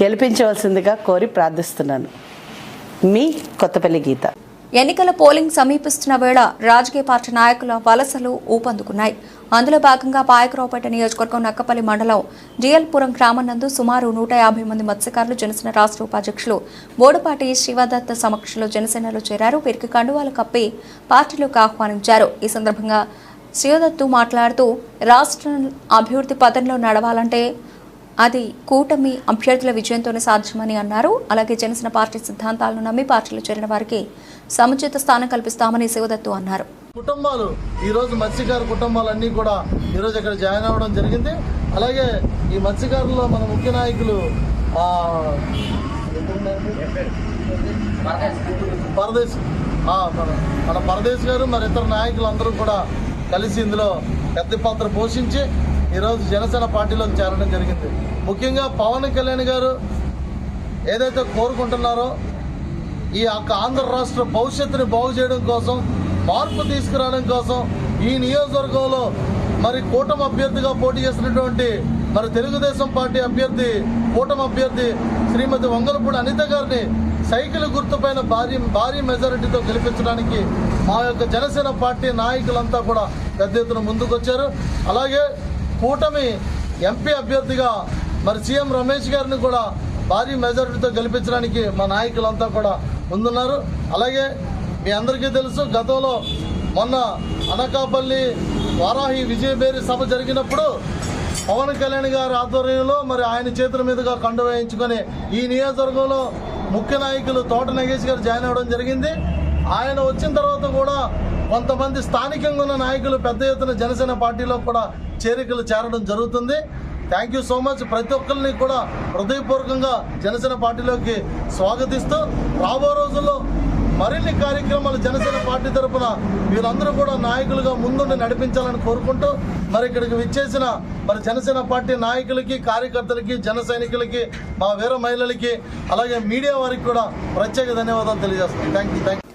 గెలిపించవలసిందిగా కోరి ప్రార్థిస్తున్నాను. మీ కొత్తపల్లి గీత. ఎన్నికల పోలింగ్ సమీపిస్తున్న వేళ రాజకీయ పార్టీ నాయకుల వలసలు ఊపందుకున్నాయి. అందులో భాగంగా పాయకరావుపేట నియోజకవర్గం నక్కపల్లి మండలం డిఎల్పురం గ్రామం నందు సుమారు 150 మంది మత్స్యకారులు జనసేన రాష్ట్ర ఉపాధ్యక్షులు బోడపాటి శివదత్త సమక్షంలో జనసేనలో చేరారు. వీరికి కండువాలు కప్పి పార్టీలోకి ఆహ్వానించారు. ఈ సందర్భంగా శివదత్తు మాట్లాడుతూ రాష్ట్రం అభివృద్ధి పథంలో నడవాలంటే అది కూటమి అభ్యర్థుల విజయంతోనే సాధ్యమని అన్నారు. అలాగే జనసేన పార్టీ సిద్ధాంతాలను నమ్మి పార్టీలో చేరిన వారికి సముచిత స్థానం కల్పిస్తామని శివదత్తు అన్నారు. కుటుంబాలు ఈరోజు మత్స్యకారు కుటుంబాలన్నీ కూడా ఈరోజు ఇక్కడ జాయిన్ అవ్వడం జరిగింది. అలాగే ఈ మత్స్యకారుల్లో మన ముఖ్య నాయకులు మన పరదేశ్ గారు మరి ఇతర నాయకులు అందరూ కూడా కలిసి ఇందులో పెద్ద పాత్ర పోషించి ఈరోజు జనసేన పార్టీలోకి చేరడం జరిగింది. ముఖ్యంగా పవన్ కళ్యాణ్ గారు ఏదైతే కోరుకుంటున్నారో ఈ ఆంధ్ర రాష్ట్ర భవిష్యత్తుని బాగు చేయడం కోసం, మార్పు తీసుకురావడం కోసం ఈ నియోజకవర్గంలో మరి కూటమి అభ్యర్థిగా పోటీ చేసినటువంటి మరి తెలుగుదేశం పార్టీ అభ్యర్థి కూటమి అభ్యర్థి శ్రీమతి వంగలపూడి అనిత గారిని సైకిల్ గుర్తుపైన భారీ మెజారిటీతో గెలిపించడానికి మా యొక్క జనసేన పార్టీ నాయకులంతా కూడా పెద్ద ఎత్తున ముందుకొచ్చారు. అలాగే కూటమి ఎంపీ అభ్యర్థిగా మరి సీఎం రమేష్ గారిని కూడా భారీ మెజారిటీతో గెలిపించడానికి మా నాయకులంతా కూడా ముందున్నారు. అలాగే మీ అందరికీ తెలుసు, గతంలో మొన్న అనకాపల్లి వారాహి విజయబేరి సభ జరిగినప్పుడు పవన్ కళ్యాణ్ గారి ఆధ్వర్యంలో మరి ఆయన చేతుల మీదుగా కండు వేయించుకొని ఈ నియోజకవర్గంలో ముఖ్య నాయకులు తోట నగేష్ గారు జాయిన్ అవ్వడం జరిగింది. ఆయన వచ్చిన తర్వాత కూడా కొంతమంది స్థానికంగా ఉన్న నాయకులు పెద్ద ఎత్తున జనసేన పార్టీలో కూడా చేరికలు చేరడం జరుగుతుంది. Thank you so much. ప్రతి ఒక్కరిని కూడా హృదయపూర్వకంగా జనసేన పార్టీలోకి స్వాగతిస్తూ రాబో రోజుల్లో మరిన్ని కార్యక్రమాలు జనసేన పార్టీ తరఫున వీరందరూ కూడా నాయకులుగా ముందుండి నడిపించాలని కోరుకుంటూ మరి ఇక్కడికి విచ్చేసిన మరి జనసేన పార్టీ నాయకులకి, కార్యకర్తలకి, జన సైనికులకి, మా వీర మహిళలకి, అలాగే మీడియా వారికి కూడా ప్రత్యేక ధన్యవాదాలు తెలియజేస్తున్నాం. Thank you.